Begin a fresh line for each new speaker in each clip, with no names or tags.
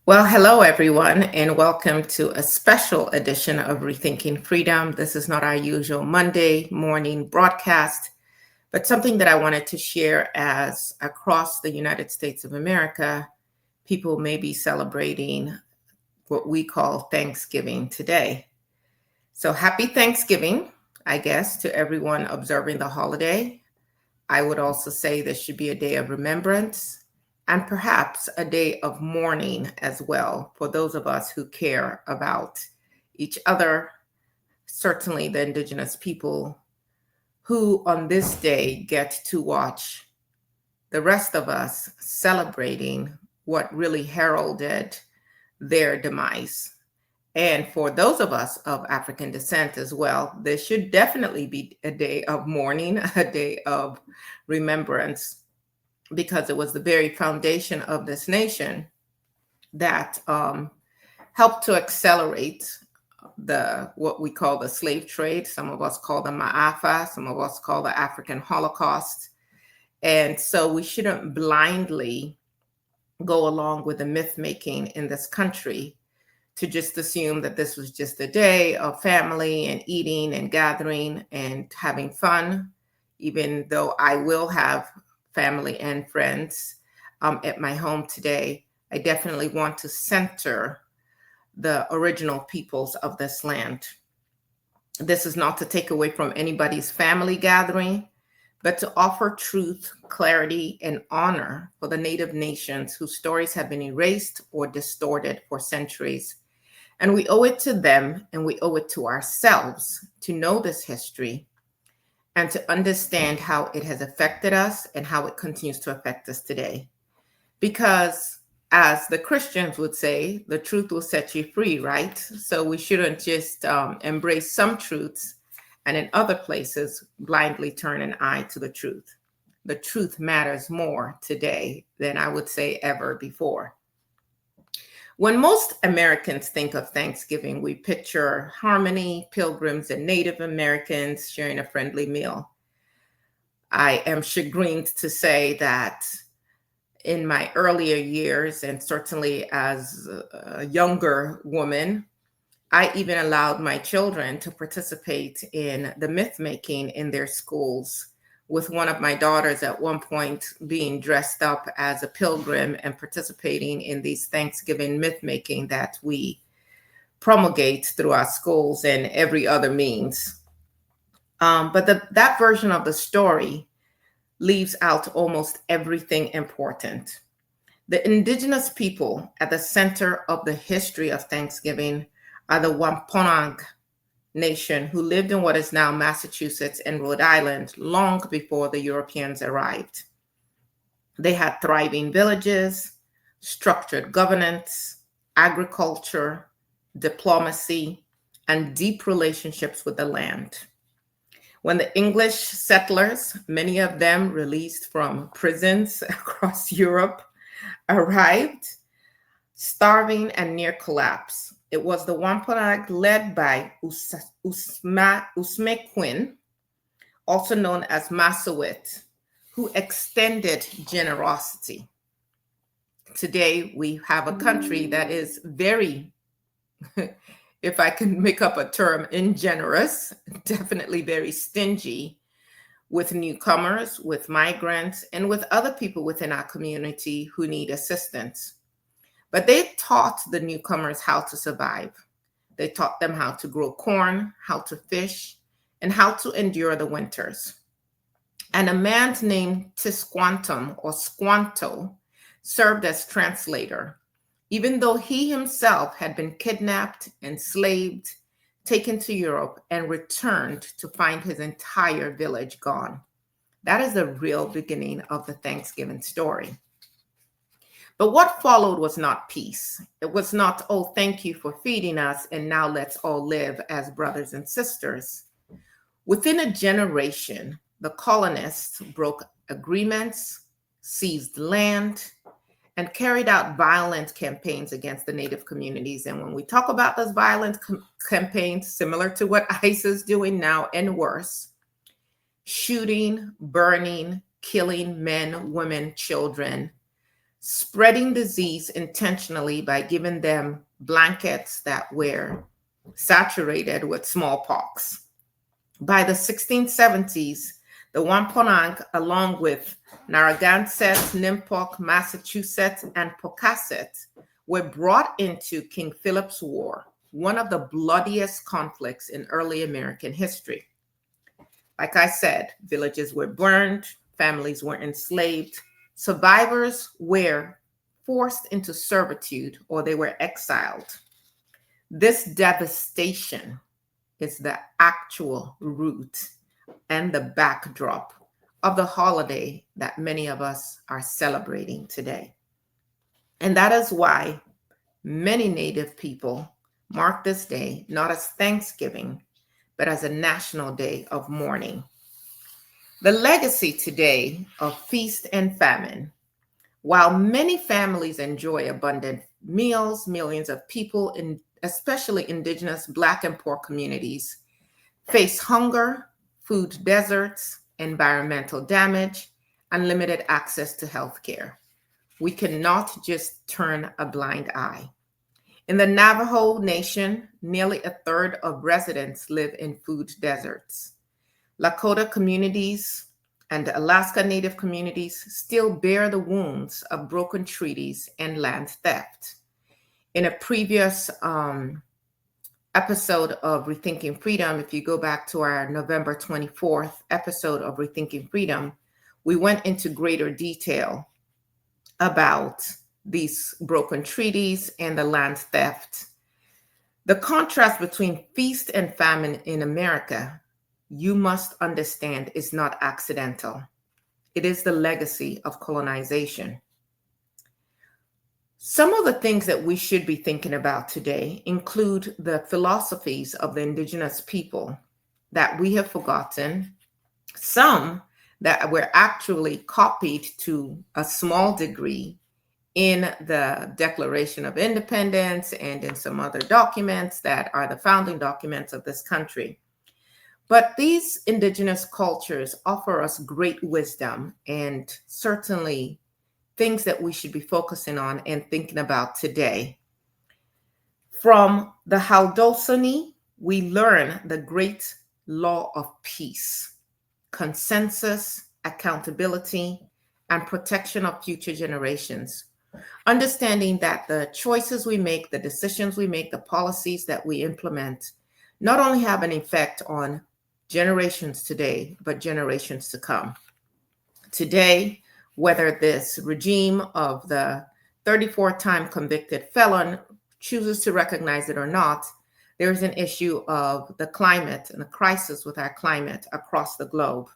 Well, hello everyone, and welcome to a special edition of Rethinking Freedom. This is not our usual Monday morning broadcast, but something that I wanted to share as across the United States of America, people may be celebrating what we call Thanksgiving today. So happy Thanksgiving, I guess, to everyone observing the holiday. I would also say this should be a day of remembrance and perhaps a day of mourning as well for those of us who care about each other, certainly the Indigenous people who on this day get to watch the rest of us celebrating what really heralded their demise. And for those of us of African descent as well, there should definitely be a day of mourning, a day of remembrance, because it was the very foundation of this nation that helped to accelerate the what we call the slave trade. Some of us call the Ma'afa, some of us call the African Holocaust. And so we shouldn't blindly go along with the myth making in this country to just assume that this was just a day of family and eating and gathering and having fun, even though I will have family and friends at my home today. I definitely want to center the original peoples of this land. This is not to take away from anybody's family gathering, but to offer truth, clarity, and honor for the Native nations whose stories have been erased or distorted for centuries. And we owe it to them and we owe it to ourselves to know this history and to understand how it has affected us and how it continues to affect us today. Because as the Christians would say, the truth will set you free, right? So we shouldn't just embrace some truths and in other places blindly turn an eye to the truth. The truth matters more today than I would say ever before. When most Americans think of Thanksgiving, we picture harmony, Pilgrims and Native Americans sharing a friendly meal. I am chagrined to say that in my earlier years, and certainly as a younger woman, I even allowed my children to participate in the myth making in their schools, with one of my daughters at one point being dressed up as a pilgrim and participating in these Thanksgiving myth making that we promulgate through our schools and every other means. But that version of the story leaves out almost everything important. The Indigenous people at the center of the history of Thanksgiving are the Wampanoag Nation, who lived in what is now Massachusetts and Rhode Island long before the Europeans arrived. They had thriving villages, structured governance, agriculture, diplomacy, and deep relationships with the land. When the English settlers, many of them released from prisons across Europe, arrived, starving and near collapse, it was the Wampanoag led by Usmequin, also known as Massawit, who extended generosity. Today, we have a country that is very, if I can make up a term, ingenerous, definitely very stingy with newcomers, with migrants, and with other people within our community who need assistance. But they taught the newcomers how to survive. They taught them how to grow corn, how to fish, and how to endure the winters. And a man named Tisquantum or Squanto served as translator, even though he himself had been kidnapped, enslaved, taken to Europe, and returned to find his entire village gone. That is the real beginning of the Thanksgiving story. But what followed was not peace. It was not, oh, thank you for feeding us, and now let's all live as brothers and sisters. Within a generation, the colonists broke agreements, seized land, and carried out violent campaigns against the Native communities. And when we talk about those violent campaigns, similar to what ICE is doing now and worse, shooting, burning, killing men, women, children, spreading disease intentionally by giving them blankets that were saturated with smallpox. By the 1670s, the Wampanoag, along with Narragansett, Nipmuc, Massachusetts, and Pocasset, were brought into King Philip's War, one of the bloodiest conflicts in early American history. Like I said, villages were burned, families were enslaved, survivors were forced into servitude or they were exiled. This devastation is the actual root and the backdrop of the holiday that many of us are celebrating today. And that is why many Native people mark this day not as Thanksgiving, but as a national day of mourning. The legacy today of feast and famine. While many families enjoy abundant meals, millions of people, especially Indigenous, Black, and poor communities, face hunger, food deserts, environmental damage, and limited access to health care. We cannot just turn a blind eye. In the Navajo Nation, nearly a third of residents live in food deserts. Lakota communities and Alaska Native communities still bear the wounds of broken treaties and land theft. In a previous episode of Rethinking Freedom, if you go back to our November 24th episode of Rethinking Freedom, we went into greater detail about these broken treaties and the land theft. The contrast between feast and famine in America, you must understand, is not accidental. It is the legacy of colonization. Some of the things that we should be thinking about today include the philosophies of the Indigenous people that we have forgotten, some that were actually copied to a small degree in the Declaration of Independence and in some other documents that are the founding documents of this country. But these Indigenous cultures offer us great wisdom and certainly things that we should be focusing on and thinking about today. From the Haudenosaunee, we learn the great law of peace, consensus, accountability, and protection of future generations. Understanding that the choices we make, the decisions we make, the policies that we implement not only have an effect on generations today, but generations to come. Today, whether this regime of the 34-time convicted felon chooses to recognize it or not, there's an issue of the climate and the crisis with our climate across the globe.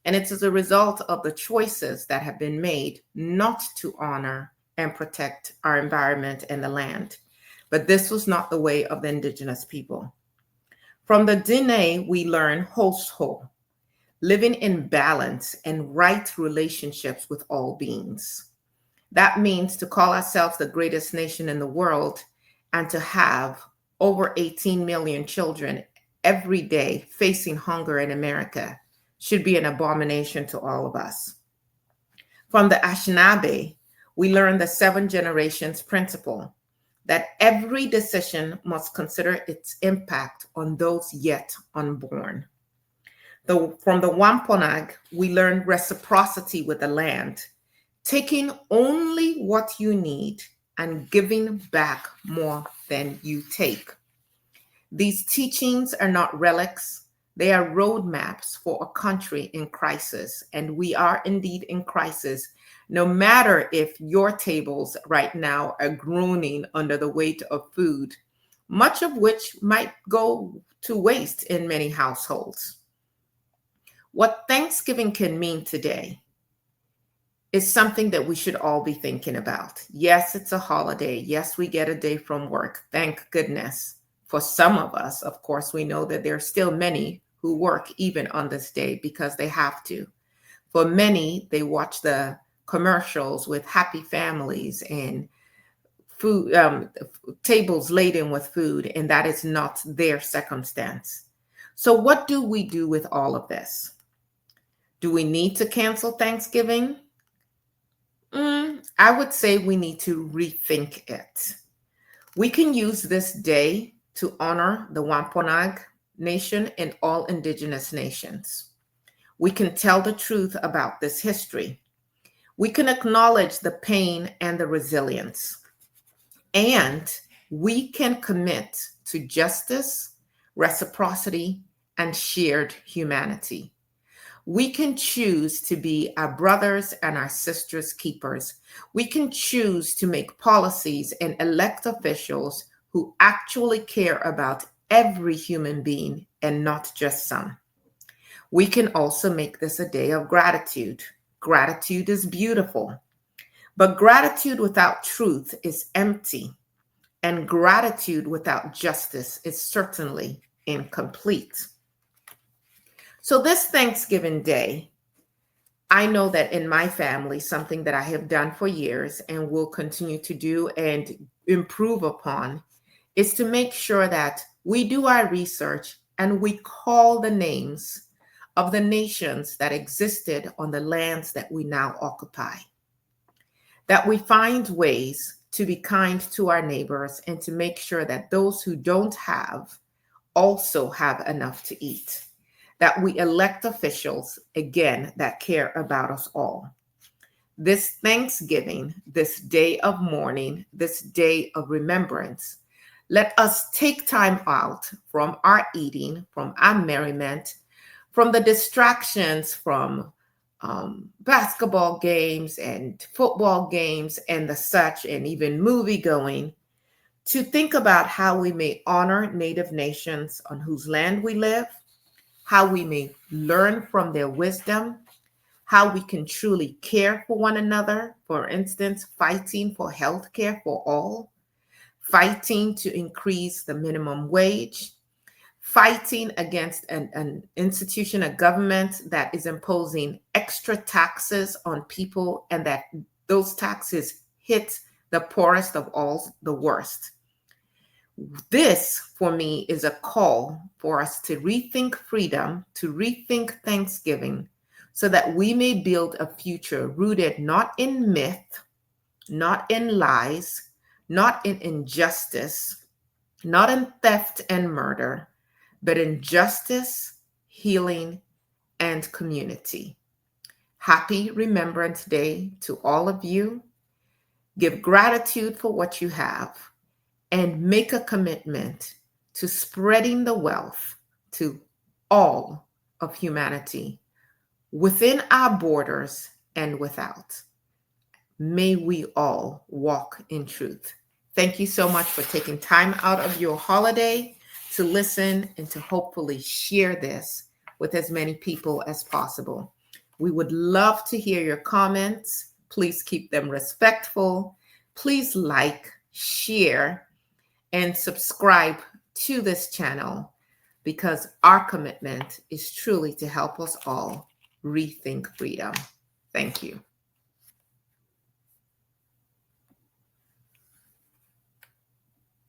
And it's as a result of the choices that have been made not to honor and protect our environment and the land. But this was not the way of the Indigenous people. From the Dene, we learn host ho, living in balance and right relationships with all beings. That means to call ourselves the greatest nation in the world and to have over 18 million children every day facing hunger in America should be an abomination to all of us. From the Anishinaabe, we learn the 7 generations principle, that every decision must consider its impact on those yet unborn. From the Wampanoag, we learn reciprocity with the land, taking only what you need and giving back more than you take. These teachings are not relics. They are roadmaps for a country in crisis, and we are indeed in crisis, no matter if your tables right now are groaning under the weight of food, much of which might go to waste in many households. What Thanksgiving can mean today is something that we should all be thinking about. Yes, it's a holiday. Yes, we get a day from work. Thank goodness. For some of us, of course, we know that there are still many who work even on this day because they have to. For many, they watch the commercials with happy families and food, tables laden with food, and that is not their circumstance. So what do we do with all of this? Do we need to cancel Thanksgiving? I would say we need to rethink it. We can use this day to honor the Wampanoag Nation and all Indigenous nations. We can tell the truth about this history. We can acknowledge the pain and the resilience. And we can commit to justice, reciprocity, and shared humanity. We can choose to be our brothers and our sisters' keepers. We can choose to make policies and elect officials who actually care about every human being and not just some. We can also make this a day of gratitude. Gratitude is beautiful, but gratitude without truth is empty, and gratitude without justice is certainly incomplete. So this Thanksgiving Day, I know that in my family, something that I have done for years and will continue to do and improve upon is to make sure that we do our research and we call the names of the nations that existed on the lands that we now occupy. That we find ways to be kind to our neighbors and to make sure that those who don't have also have enough to eat. That we elect officials, again, that care about us all. This Thanksgiving, this day of mourning, this day of remembrance, let us take time out from our eating, from our merriment, from the distractions from basketball games and football games and the such, and even movie going, to think about how we may honor Native nations on whose land we live, how we may learn from their wisdom, how we can truly care for one another. For instance, fighting for health care for all, fighting to increase the minimum wage, fighting against an institution, a government that is imposing extra taxes on people and that those taxes hit the poorest of all, the worst. This, for me, is a call for us to rethink freedom, to rethink Thanksgiving, so that we may build a future rooted not in myth, not in lies, not in injustice, not in theft and murder, but in justice, healing, and community. Happy Remembrance Day to all of you. Give gratitude for what you have and make a commitment to spreading the wealth to all of humanity within our borders and without. May we all walk in truth. Thank you so much for taking time out of your holiday to listen and to hopefully share this with as many people as possible. We would love to hear your comments. Please keep them respectful. Please like, share, and subscribe to this channel, because our commitment is truly to help us all rethink freedom. Thank you.